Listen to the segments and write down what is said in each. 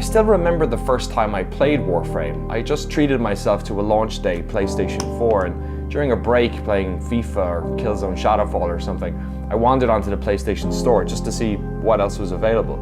still remember the first time I played Warframe. I just treated myself to a launch day PlayStation 4, and during a break playing FIFA or Killzone Shadowfall or something, I wandered onto the PlayStation Store just to see what else was available.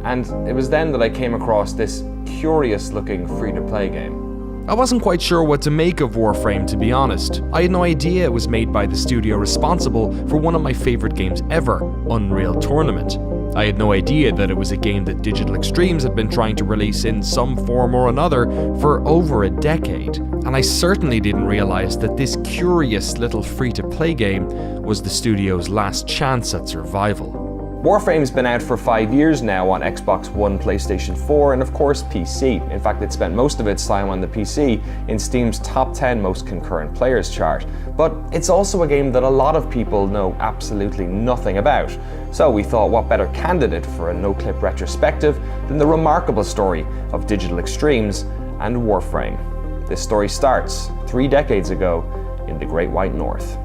And it was then that I came across this curious looking free-to-play game. I wasn't quite sure what to make of Warframe, to be honest. I had no idea it was made by the studio responsible for one of my favorite games ever, Unreal Tournament. I had no idea that it was a game that Digital Extreams had been trying to release in some form or another for over a decade. And I certainly didn't realize that this curious little free-to-play game was the studio's last chance at survival. Warframe's been out for 5 years now on Xbox One, PlayStation 4, and of course PC. In fact, it spent most of its time on the PC in Steam's top 10 most concurrent players chart. But it's also a game that a lot of people know absolutely nothing about. So we thought, what better candidate for a Noclip retrospective than the remarkable story of Digital Extremes and Warframe. This story starts 3 decades ago in the Great White North.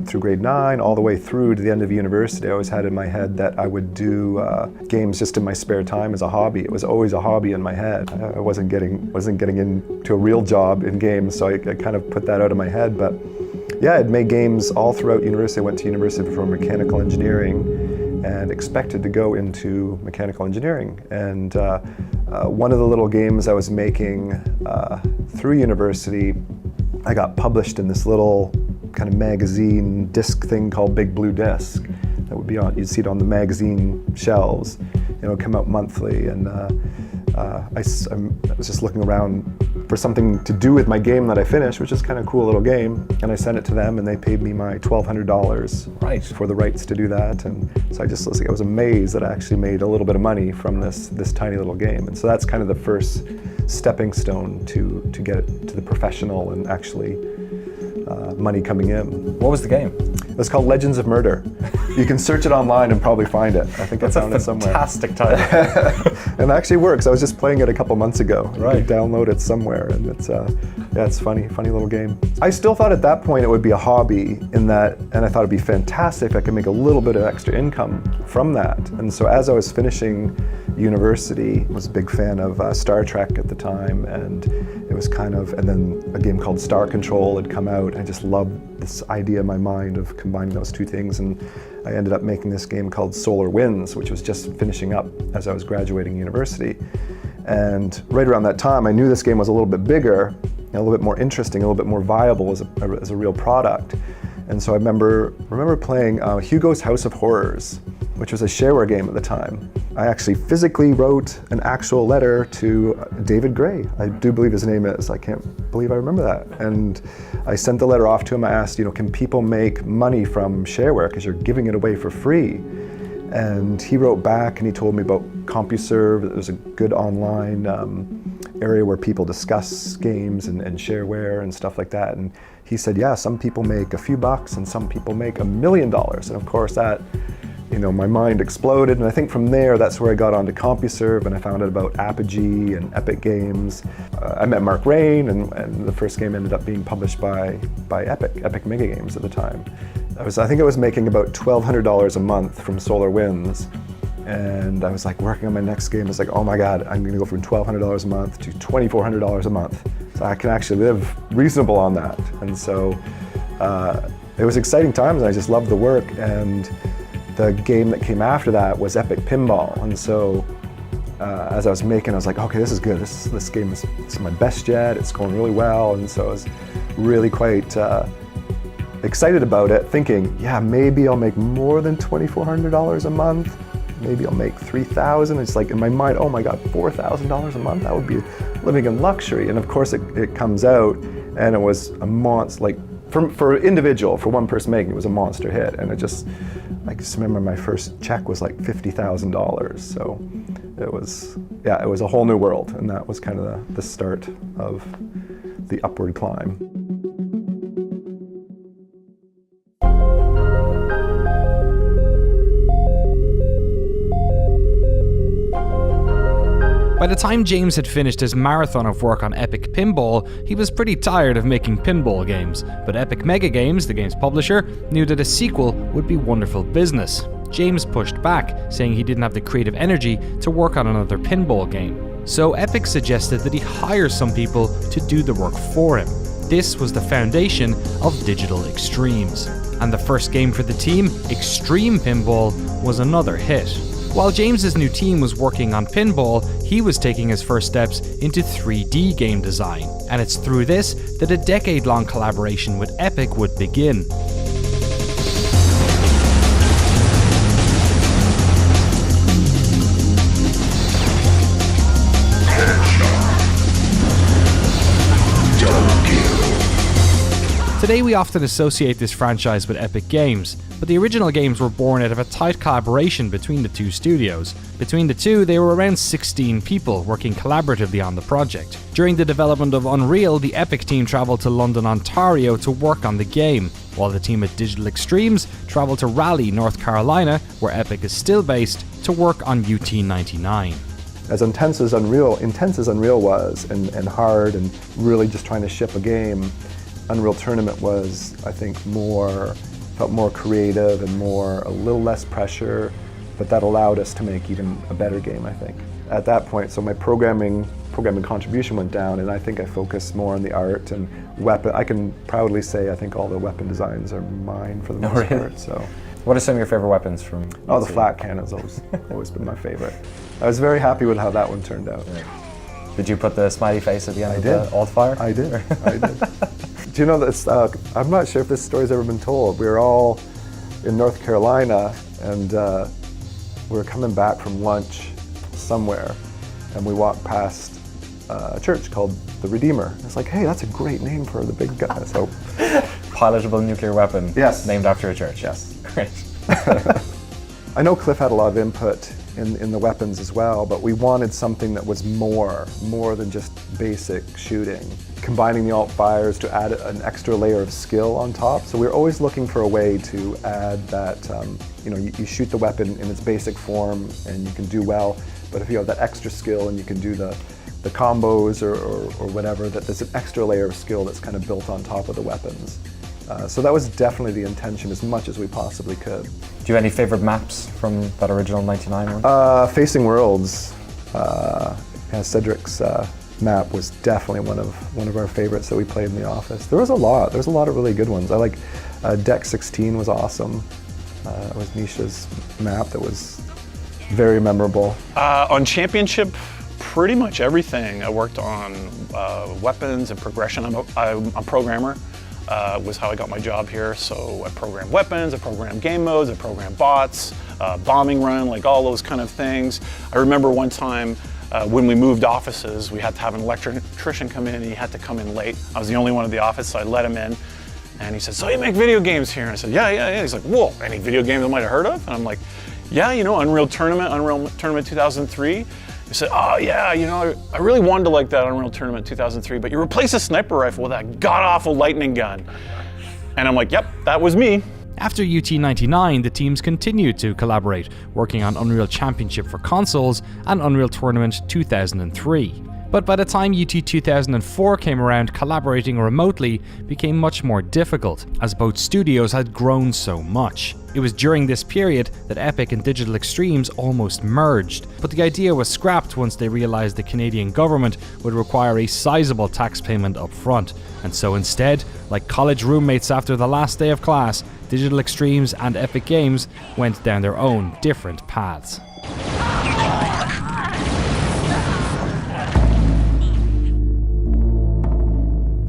Through grade 9, all the way through to the end of university, I always had in my head that I would do games just in my spare time as a hobby. It was always a hobby in my head. I wasn't getting into a real job in games, so I kind of put that out of my head. But yeah, I'd made games all throughout university. I went to university for mechanical engineering and expected to go into mechanical engineering. And one of the little games I was making through university, I got published in this little kind of magazine disc thing called Big Blue Disc. That would be on, you'd see it on the magazine shelves. You know, come out monthly, and I was just looking around for something to do with my game that I finished, which is kind of a cool little game, and I sent it to them, and they paid me my $1,200 for the rights to do that. And so I was amazed that I actually made a little bit of money from this tiny little game. And so that's kind of the first stepping stone to get it to the professional and actually money coming in. What was the game? It was called Legends of Murder. You can search it online and probably find it. I think I found it somewhere. That's a fantastic title. And it actually works. I was just playing it a couple months ago. Right. You can download it somewhere, and it's funny little game. I still thought at that point it would be a hobby and I thought it'd be fantastic if I could make a little bit of extra income from that. And so as I was finishing university, I was a big fan of Star Trek at the time, and it was and then a game called Star Control had come out. I just loved this idea in my mind of combining those two things, and I ended up making this game called Solar Winds, which was just finishing up as I was graduating university. And right around that time, I knew this game was a little bit bigger, a little bit more interesting, a little bit more viable as a real product. And so I remember playing Hugo's House of Horrors, which was a shareware game at the time. I actually physically wrote an actual letter to David Gray. I do believe his name is. I can't believe I remember that. And I sent the letter off to him. I asked, can people make money from shareware because you're giving it away for free? And he wrote back and he told me about CompuServe. It was a good online area where people discuss games and shareware and stuff like that. And he said, yeah, some people make a few bucks and some people make $1 million. And of course that, my mind exploded. And I think from there, that's where I got onto CompuServe, and I found out about Apogee and Epic Games. I met Mark Rain, and the first game ended up being published by Epic Mega Games at the time. I think I was making about $1,200 a month from Solar Winds. And I was like working on my next game. I was like, oh my God, I'm gonna go from $1,200 a month to $2,400 a month. So I can actually live reasonable on that. And so it was exciting times, and I just loved the work. And the game that came after that was Epic Pinball. And so as I was making, I was like, okay, this is good. This game is my best yet. It's going really well. And so I was really quite excited about it, thinking, yeah, maybe I'll make more than $2,400 a month. Maybe I'll make $3,000. It's like in my mind, oh my God, $4,000 a month? That would be living in luxury. And of course it comes out, and it was a monster, like for one person making it was a monster hit. And I just remember my first check was like $50,000. So it was a whole new world. And that was kind of the start of the upward climb. By the time James had finished his marathon of work on Epic Pinball, he was pretty tired of making pinball games, but Epic Mega Games, the game's publisher, knew that a sequel would be wonderful business. James pushed back, saying he didn't have the creative energy to work on another pinball game. So Epic suggested that he hire some people to do the work for him. This was the foundation of Digital Extremes. And the first game for the team, Extreme Pinball, was another hit. While James's new team was working on pinball, he was taking his first steps into 3D game design. And it's through this that a decade-long collaboration with Epic would begin. Today we often associate this franchise with Epic Games, but the original games were born out of a tight collaboration between the two studios. Between the two, they were around 16 people working collaboratively on the project. During the development of Unreal, the Epic team travelled to London, Ontario to work on the game, while the team at Digital Extremes travelled to Raleigh, North Carolina, where Epic is still based, to work on UT99. As intense as Unreal was, and hard, and really just trying to ship a game, Unreal Tournament was, I think, felt more creative and a little less pressure, but that allowed us to make even a better game, I think. At that point, so my programming contribution went down, and I think I focused more on the art and weapon. I can proudly say I think all the weapon designs are mine for the most part. So, what are some of your favorite weapons from? Oh, the flat cannon's always been my favorite. I was very happy with how that one turned out. Yeah. Did you put the smiley face at the end of the alt fire? I did. Do you know that? I'm not sure if this story's ever been told. We were all in North Carolina, and we were coming back from lunch somewhere, and we walked past a church called the Redeemer. It's like, hey, that's a great name for the big guy. So, pilotable nuclear weapon. Yes. Named after a church. Yes. Great. I know Cliff had a lot of input in the weapons as well, but we wanted something that was more than just basic shooting. Combining the alt fires to add an extra layer of skill on top. So we're always looking for a way to add that, you shoot the weapon in its basic form and you can do well, but if you have that extra skill and you can do the combos or whatever, that there's an extra layer of skill that's kind of built on top of the weapons. So that was definitely the intention as much as we possibly could. Do you have any favorite maps from that original 99 one? Facing Worlds, Cedric's map was definitely one of our favorites that we played in the office. There's a lot of really good ones. I like Deck 16 was awesome. It was Misha's map that was very memorable. On Championship, pretty much everything. I worked on weapons and progression. I'm a programmer. Was how I got my job here. So I programmed weapons, I programmed game modes, I programmed bots, bombing run, like all those kind of things. I remember one time when we moved offices, we had to have an electrician come in, and he had to come in late. I was the only one in the office, so I let him in. And he said, so you make video games here? And I said, yeah. He's like, whoa, any video games I might have heard of? And I'm like, yeah, Unreal Tournament 2003. He said, oh yeah, I really wanted to like that Unreal Tournament 2003, but you replace a sniper rifle with that god-awful lightning gun. And I'm like, yep, that was me. After UT99, the teams continued to collaborate, working on Unreal Championship for consoles and Unreal Tournament 2003. But by the time UT 2004 came around, collaborating remotely became much more difficult, as both studios had grown so much. It was during this period that Epic and Digital Extremes almost merged, but the idea was scrapped once they realised the Canadian government would require a sizable tax payment up front. And so instead, like college roommates after the last day of class, Digital Extremes and Epic Games went down their own different paths.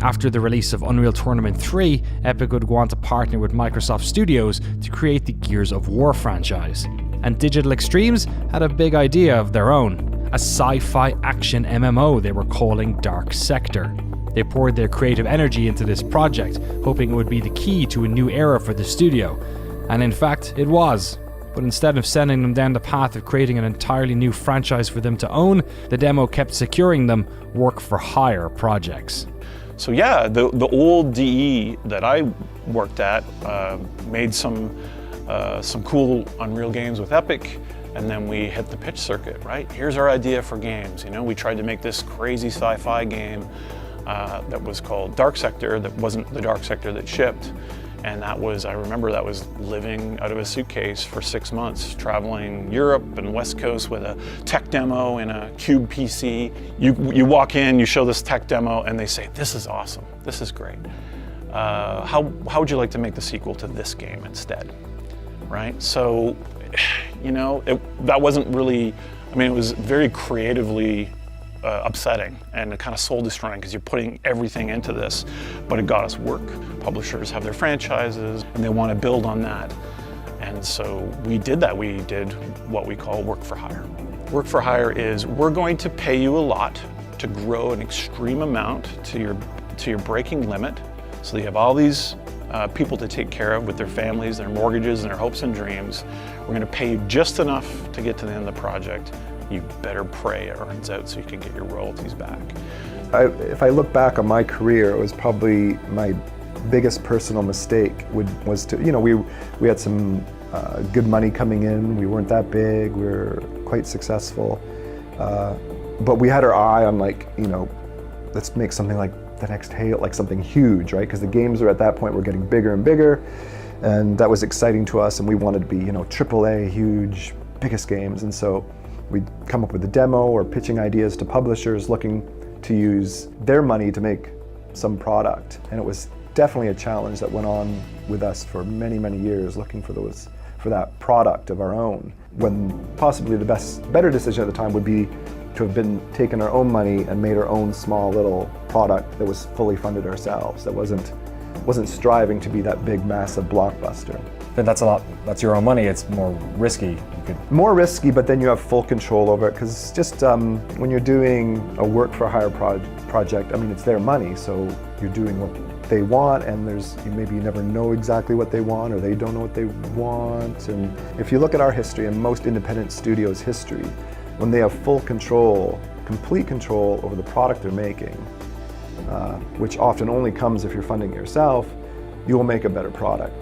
After the release of Unreal Tournament 3, Epic would go on to partner with Microsoft Studios to create the Gears of War franchise. And Digital Extremes had a big idea of their own, a sci-fi action MMO they were calling Dark Sector. They poured their creative energy into this project, hoping it would be the key to a new era for the studio. And in fact, it was. But instead of sending them down the path of creating an entirely new franchise for them to own, the demo kept securing them work-for-hire projects. So yeah, the old DE that I worked at made some cool Unreal games with Epic. And then we hit the pitch circuit, right? Here's our idea for games. You know, we tried to make this crazy sci-fi game that was called Dark Sector, that wasn't the Dark Sector that shipped. And that was, I remember that was living out of a suitcase for 6 months, traveling Europe and West Coast with a tech demo in a cube PC. You walk in, you show this tech demo, and they say, this is awesome, this is great. How would you like to make the sequel to this game instead, right? So, you know, that wasn't really, I mean, it was very creatively upsetting and kind of soul destroying because you're putting everything into this, but it got us work. Publishers have their franchises and they want to build on that. And so we did that. We did what we call work for hire. Work for hire is we're going to pay you a lot to grow an extreme amount to your breaking limit, so that you have all these people to take care of with their families, their mortgages, and their hopes and dreams. We're going to pay you just enough to get to the end of the project. You better pray it earns out so you can get your royalties back. If I look back on my career, it was probably my biggest personal mistake was to, you know, we had some good money coming in. We weren't that big. We were quite successful, but we had our eye on, like, you know, let's make something like the next Halo, like something huge, right? Because the games were at that point were getting bigger and bigger, and that was exciting to us. And we wanted to be, you know, AAA, huge, biggest games. And so we'd come up with a demo or pitching ideas to publishers looking to use their money to make some product. And it was definitely a challenge that went on with us for many, many years, looking for that product of our own. When possibly the better decision at the time would be to have been taken our own money and made our own small little product that was fully funded ourselves, that wasn't striving to be that big, massive blockbuster. But that's your own money, it's more risky. More risky, but then you have full control over it, because just when you're doing a work for hire project, I mean, it's their money, so you're doing what they want, and maybe you never know exactly what they want, or they don't know what they want. And if you look at our history and most independent studios' history, when they have full control, complete control over the product they're making, which often only comes if you're funding it yourself, you will make a better product.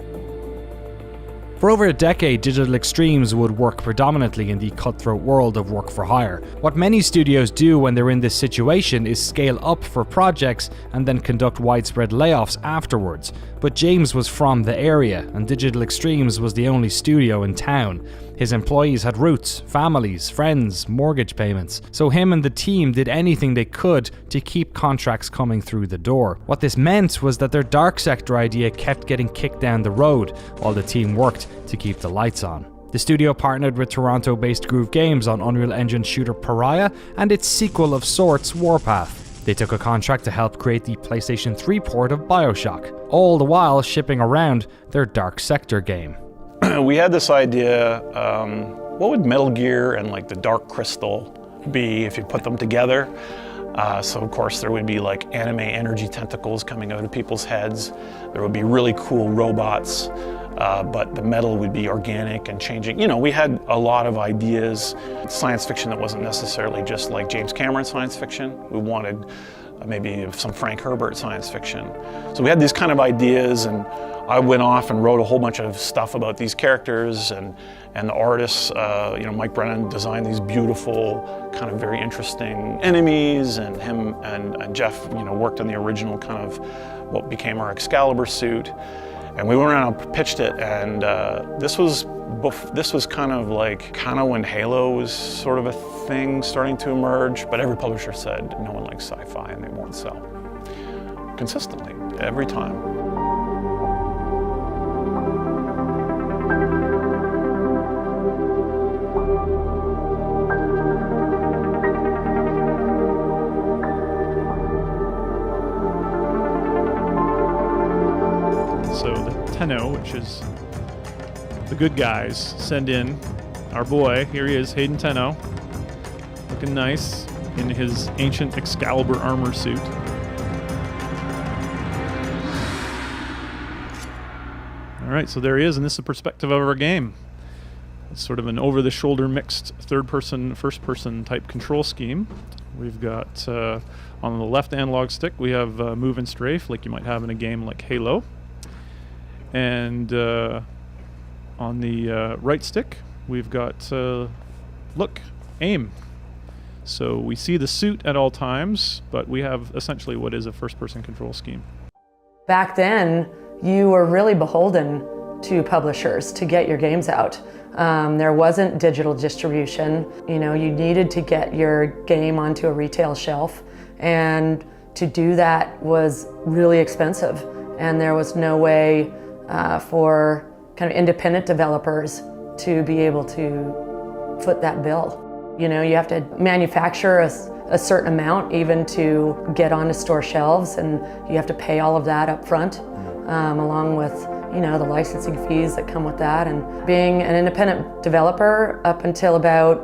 For over a decade, Digital Extremes would work predominantly in the cutthroat world of work for hire. What many studios do when they're in this situation is scale up for projects and then conduct widespread layoffs afterwards. But James was from the area, and Digital Extremes was the only studio in town. His employees had roots, families, friends, mortgage payments, so him and the team did anything they could to keep contracts coming through the door. What this meant was that their Dark Sector idea kept getting kicked down the road, while the team worked to keep the lights on. The studio partnered with Toronto-based Groove Games on Unreal Engine shooter Pariah and its sequel of sorts, Warpath. They took a contract to help create the PlayStation 3 port of BioShock, all the while shipping around their Dark Sector game. We had this idea, what would Metal Gear and like the Dark Crystal be if you put them together? So of course there would be like anime energy tentacles coming out of people's heads. There would be really cool robots, but the metal would be organic and changing. You know, we had a lot of ideas, science fiction that wasn't necessarily just like James Cameron science fiction. We wanted maybe some Frank Herbert science fiction. So we had these kind of ideas, and I went off and wrote a whole bunch of stuff about these characters, and the artists, you know, Mike Brennan designed these beautiful, kind of very interesting enemies, and him and Jeff, you know, worked on the original kind of what became our Excalibur suit. And we went around and pitched it, and this was kind of when Halo was sort of a thing starting to emerge, but every publisher said no one likes sci-fi and they won't sell. Consistently, every time. So the Tenno, which is the good guys, send in our boy. Here he is, Hayden Tenno, looking nice in his ancient Excalibur armor suit. All right, so there he is, and this is the perspective of our game. It's sort of an over-the-shoulder mixed third-person, first-person type control scheme. We've got, on the left analog stick, we have move and strafe, like you might have in a game like Halo. And on the right stick, we've got look, aim. So we see the suit at all times, but we have essentially what is a first-person control scheme. Back then, you were really beholden to publishers to get your games out. There wasn't digital distribution. You know, you needed to get your game onto a retail shelf, and to do that was really expensive. And there was no way for kind of independent developers to be able to foot that bill. You know, you have to manufacture a certain amount even to get onto store shelves, and you have to pay all of that up front, along with, you know, the licensing fees that come with that. And being an independent developer up until about,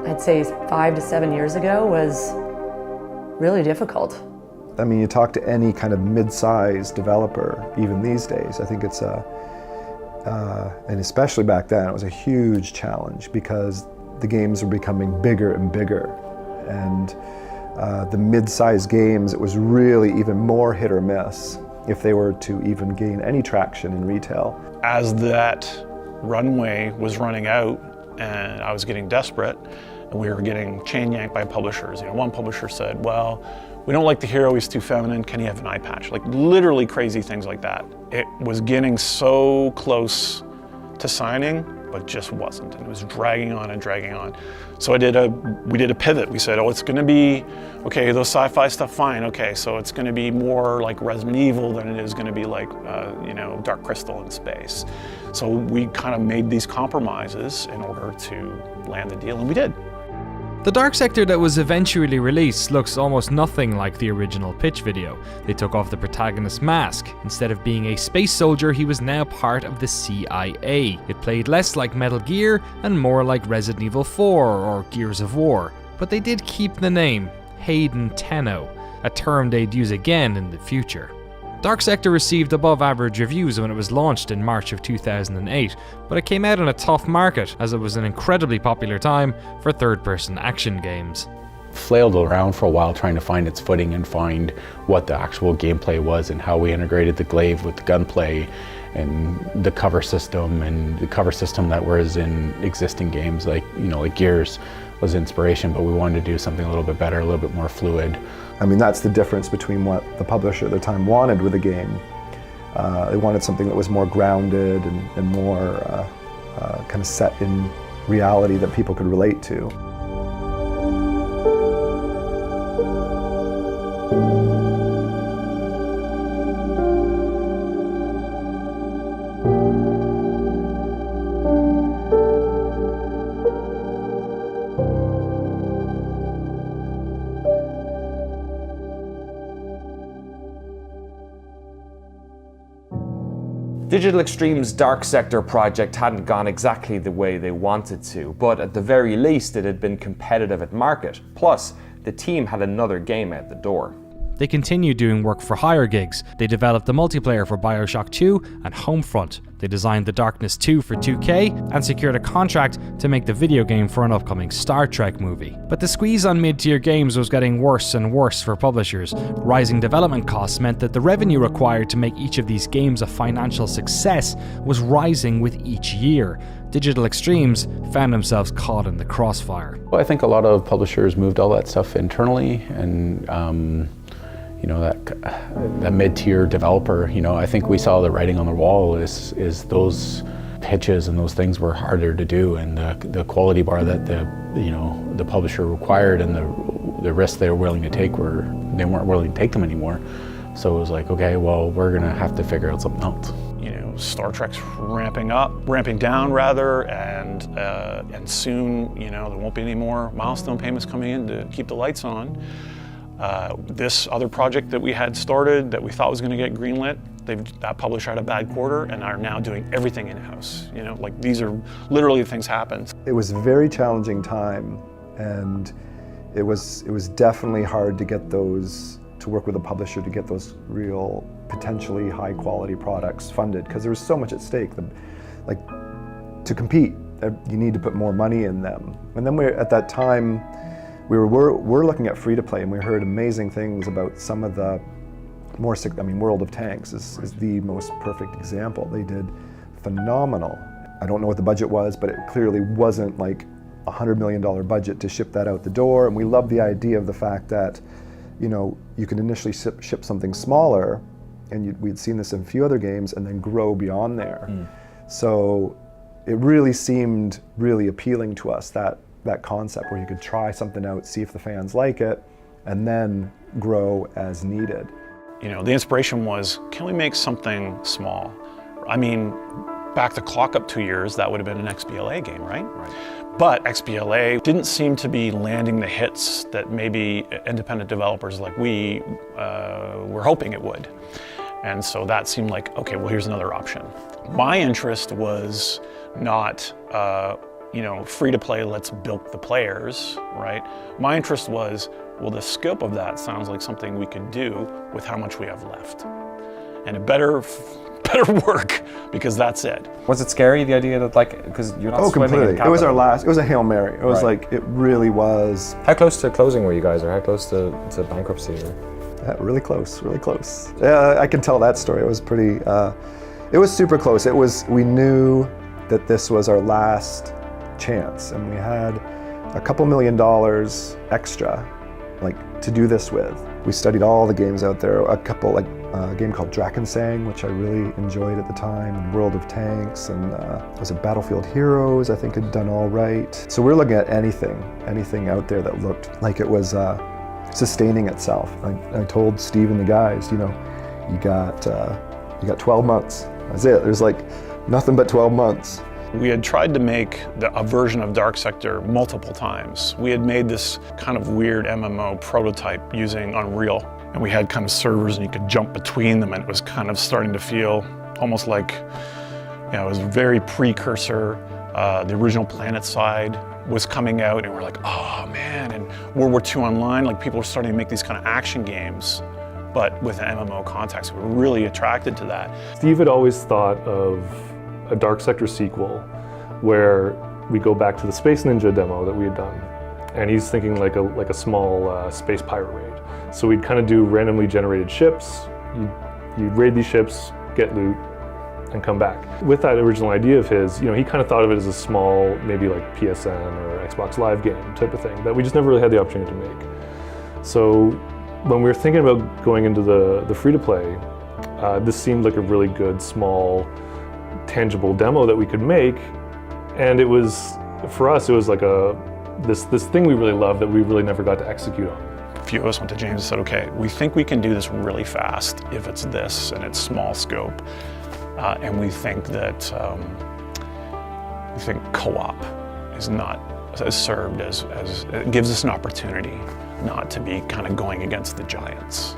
I'd say 5 to 7 years ago, was really difficult. I mean, you talk to any kind of mid-sized developer, even these days, I think it's and especially back then, it was a huge challenge because the games were becoming bigger and bigger. And the mid-sized games, it was really even more hit or miss if they were to even gain any traction in retail. As that runway was running out and I was getting desperate, and we were getting chain yanked by publishers. You know, one publisher said, well, we don't like the hero, he's too feminine, can he have an eye patch? Like literally crazy things like that. It was getting so close to signing, but just wasn't, and it was dragging on and dragging on. So we did a pivot. We said, oh, it's gonna be, okay, those sci-fi stuff, fine, okay, so it's gonna be more like Resident Evil than it is gonna be like, you know, Dark Crystal in space. So we kind of made these compromises in order to land the deal, and we did. The Dark Sector that was eventually released looks almost nothing like the original pitch video. They took off the protagonist's mask. Instead of being a space soldier, he was now part of the CIA. It played less like Metal Gear and more like Resident Evil 4 or Gears of War. But they did keep the name, Hayden Tenno, a term they'd use again in the future. Dark Sector received above average reviews when it was launched in March of 2008, but it came out in a tough market as it was an incredibly popular time for third-person action games. Flailed around for a while trying to find its footing and find what the actual gameplay was and how we integrated the glaive with the gunplay and the cover system that was in existing games like, you know, like Gears was inspiration, but we wanted to do something a little bit better, a little bit more fluid. I mean, that's the difference between what the publisher at the time wanted with a game. They wanted something that was more grounded and more kind of set in reality that people could relate to. Digital Extremes' Dark Sector project hadn't gone exactly the way they wanted to, but at the very least it had been competitive at market. Plus, the team had another game out the door. They continued doing work for hire gigs. They developed the multiplayer for BioShock 2 and Homefront. They designed The Darkness 2 for 2K and secured a contract to make the video game for an upcoming Star Trek movie. But the squeeze on mid-tier games was getting worse and worse for publishers. Rising development costs meant that the revenue required to make each of these games a financial success was rising with each year. Digital Extremes found themselves caught in the crossfire. Well, I think a lot of publishers moved all that stuff internally, and you know, that mid-tier developer, you know, I think we saw the writing on the wall is those pitches and those things were harder to do, and the quality bar that the publisher required and the risks they were willing to take they weren't willing to take them anymore. So it was like, okay, well, we're gonna have to figure out something else. You know, Star Trek's ramping down rather, and soon, you know, there won't be any more milestone payments coming in to keep the lights on. This other project that we had started that we thought was going to get greenlit, that publisher had a bad quarter and are now doing everything in-house. You know, like these are literally things happened. It was a very challenging time, and it was definitely hard to get to work with a publisher to get those real, potentially high quality products funded, because there was so much at stake. Like, to compete, you need to put more money in them. And then at that time, we're looking at free-to-play, and we heard amazing things about some of the more, I mean, World of Tanks is the most perfect example. They did phenomenal. I don't know what the budget was, but it clearly wasn't like $100 million budget to ship that out the door, and we loved the idea of the fact that, you know, you can initially ship something smaller, and we'd seen this in a few other games, and then grow beyond there. So it really seemed really appealing to us, that concept where you could try something out, see if the fans like it, and then grow as needed. You know, the inspiration was, can we make something small? I mean, back the clock up 2 years, that would have been an XBLA game, right? But XBLA didn't seem to be landing the hits that maybe independent developers like we were hoping it would. And so that seemed like, okay, well, here's another option. My interest was not, you know, free to play, let's bilk the players, right? My interest was, well, the scope of that sounds like something we could do with how much we have left. And it better work, because that's it. Was it scary, the idea that, like, because you're not swimming completely. in capital? It was our last, it was a Hail Mary. It was Right. like, it really was. How close to closing were you guys, or how close to bankruptcy? Really close, really close. I can tell that story. It was pretty, it was super close. It was, we knew that this was our last chance, and we had a couple $1 million extra, like, to do this with. We studied all the games out there, a couple, like a game called Drakensang, which I really enjoyed at the time, and World of Tanks, and was it Battlefield Heroes, I think had done all right. So we were looking at anything out there that looked like it was sustaining itself. I told Steve and the guys, you know, you got 12 months. That's it. There's like nothing but 12 months. We had tried to make a version of Dark Sector multiple times. We had made this kind of weird MMO prototype using Unreal, and we had kind of servers and you could jump between them, and it was kind of starting to feel almost like, you know, it was very precursor. The original Planet side was coming out, and we're like, oh man, and World War II Online, like people were starting to make these kind of action games, but with an MMO context. We were really attracted to that. Steve had always thought of a Dark Sector sequel where we go back to the Space Ninja demo that we had done, and he's thinking like a small space pirate raid. So we'd kind of do randomly generated ships. You'd raid these ships, get loot, and come back. With that original idea of his, you know, he kind of thought of it as a small, maybe like PSN or Xbox Live game type of thing that we just never really had the opportunity to make. So when we were thinking about going into the free-to-play, this seemed like a really good, small, tangible demo that we could make, and it was, for us, it was like this thing we really loved that we really never got to execute on. A few of us went to James and said, okay, we think we can do this really fast if it's this and it's small scope, and we think that co-op is not as served as it gives us an opportunity not to be kind of going against the giants.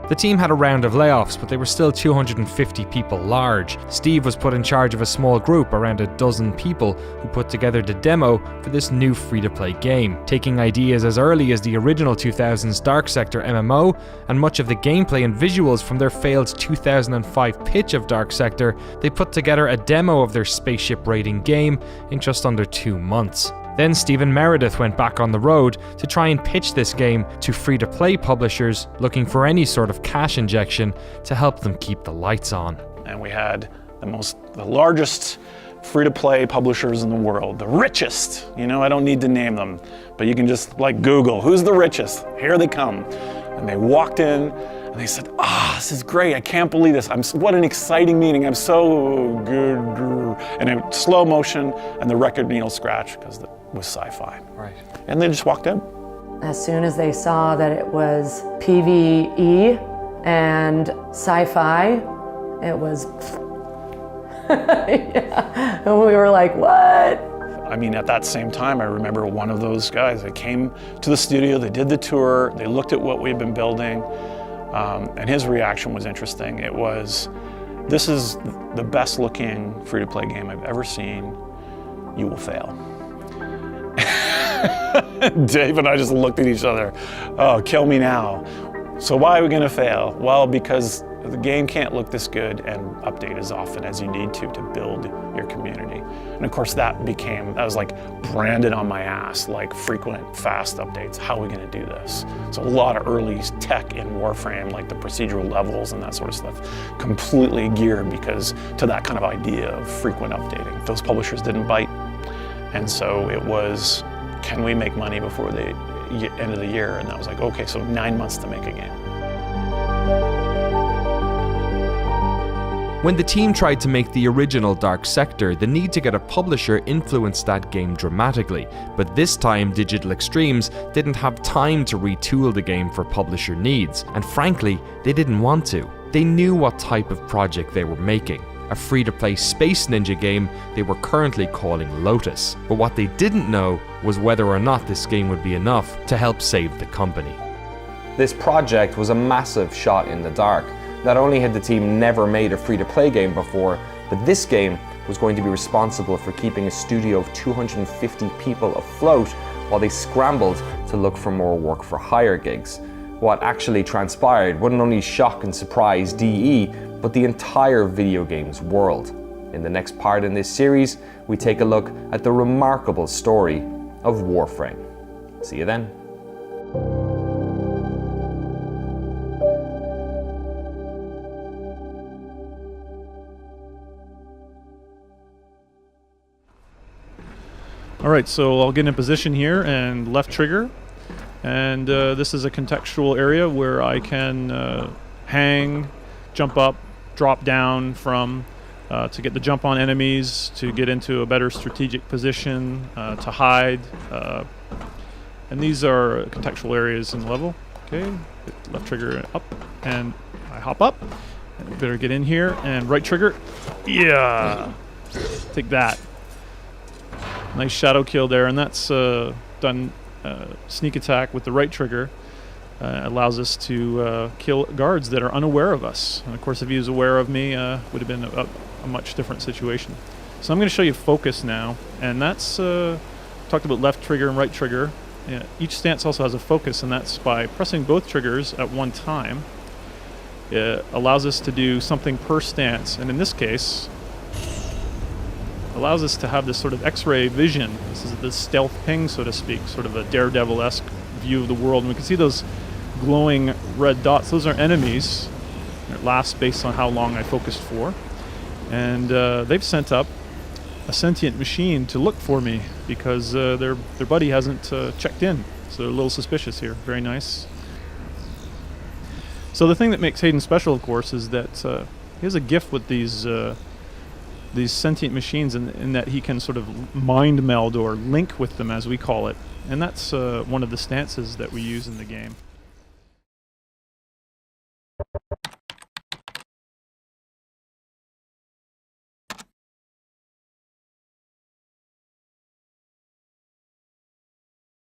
The team had a round of layoffs, but they were still 250 people large. Steve was put in charge of a small group, around a dozen people, who put together the demo for this new free-to-play game. Taking ideas as early as the original 2000s Dark Sector MMO, and much of the gameplay and visuals from their failed 2005 pitch of Dark Sector, they put together a demo of their spaceship raiding game in just under 2 months. Then Stephen Meredith went back on the road to try and pitch this game to free-to-play publishers looking for any sort of cash injection to help them keep the lights on. And we had the largest free-to-play publishers in the world, the richest. You know, I don't need to name them, but you can just like Google, who's the richest? Here they come. And they walked in and they said, this is great, I can't believe this. What an exciting meeting, I'm so good. And in slow motion, and the record needle scratch, because it was sci-fi. Right. And they just walked in. As soon as they saw that it was PvE and sci-fi, it was, yeah. And we were like, what? I mean, at that same time, I remember one of those guys, they came to the studio, they did the tour, they looked at what we'd been building, and his reaction was interesting. It was, this is the best looking free-to-play game I've ever seen. You will fail. Dave and I just looked at each other. Oh, kill me now. So why are we gonna fail? Well, because the game can't look this good and update as often as you need to build your community. And of course that was like branded on my ass, like frequent, fast updates. How are we gonna do this? So a lot of early tech in Warframe, like the procedural levels and that sort of stuff, completely geared to that kind of idea of frequent updating. Those publishers didn't bite. And so it was, can we make money before the end of the year? And that was like, okay, so 9 months to make a game. When the team tried to make the original Dark Sector, the need to get a publisher influenced that game dramatically, but this time Digital Extremes didn't have time to retool the game for publisher needs, and frankly, they didn't want to. They knew what type of project they were making, a free-to-play Space Ninja game they were currently calling Lotus, but what they didn't know was whether or not this game would be enough to help save the company. This project was a massive shot in the dark. Not only had the team never made a free-to-play game before, but this game was going to be responsible for keeping a studio of 250 people afloat while they scrambled to look for more work-for-hire gigs. What actually transpired wouldn't only shock and surprise DE, but the entire video games world. In the next part in this series, we take a look at the remarkable story of Warframe. See you then. All right, so I'll get in position here and left trigger. And this is a contextual area where I can hang, jump up, drop down from, to get the jump on enemies, to get into a better strategic position, to hide. And these are contextual areas in the level. Okay, left trigger up, and I hop up. And better get in here, and right trigger. Yeah! Take that. Nice shadow kill there, and that's done sneak attack with the right trigger. Allows us to kill guards that are unaware of us. And of course, if he was aware of me, would have been a much different situation. So I'm going to show you focus now, and that's talked about left trigger and right trigger. Each stance also has a focus, and that's by pressing both triggers at one time. It allows us to do something per stance, and in this case, allows us to have this sort of X-ray vision. This is the stealth ping, so to speak, sort of a Daredevil-esque view of the world. And we can see those glowing red dots. Those are enemies. It lasts based on how long I focused for. And they've sent up a sentient machine to look for me because their buddy hasn't checked in. So they're a little suspicious here. Very nice. So the thing that makes Hayden special, of course, is that he has a gift with these sentient machines in that he can sort of mind meld or link with them, as we call it. And that's one of the stances that we use in the game.